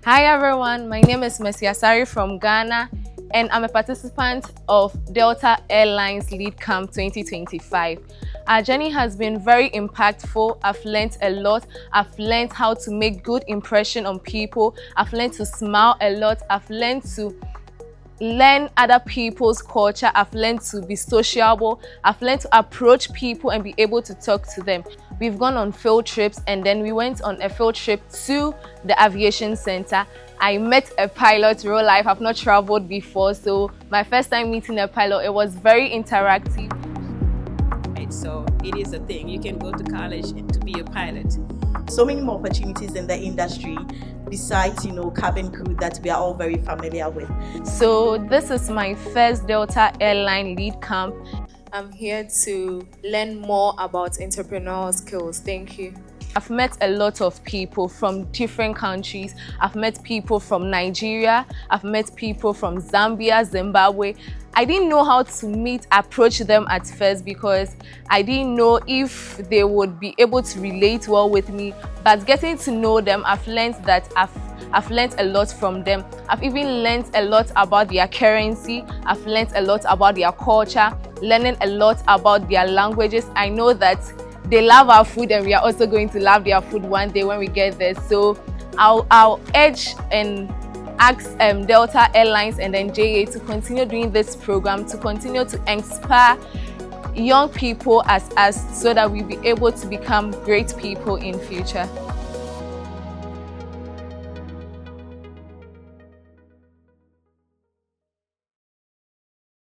Hi everyone, my name is Mercy Asare from Ghana and I'm a participant of Delta Airlines Lead Camp 2025. Our journey has been very impactful. I've learned a lot. I've learned how to make good impression on people. I've learned to smile a lot. I've learned to learn other people's culture. I've learned to be sociable. I've learned to approach people and be able to talk to them. We've gone on field trips and then we went on a field trip to the aviation center. I met a pilot real life. I've not traveled before, so my first time meeting a pilot, it was very interactive. So it is a thing. You can go to college to be a pilot. So many more opportunities in the industry besides, cabin crew that we are all very familiar with. So this is my first Delta Airline Lead Camp. I'm here to learn more about entrepreneurial skills. Thank you. I've met a lot of people from different countries. I've met people from Nigeria. I've met people from Zambia, Zimbabwe. I didn't know how to approach them at first because I didn't know if they would be able to relate well with me. But getting to know them, I've learned that I've learned a lot from them. I've even learned a lot about their currency. I've learned a lot about their culture, learning a lot about their languages. I know that they love our food and we are also going to love their food one day when we get there. So I'll urge and ask Delta Airlines and then JA to continue doing this program, to continue to inspire young people as us so that we'll be able to become great people in future.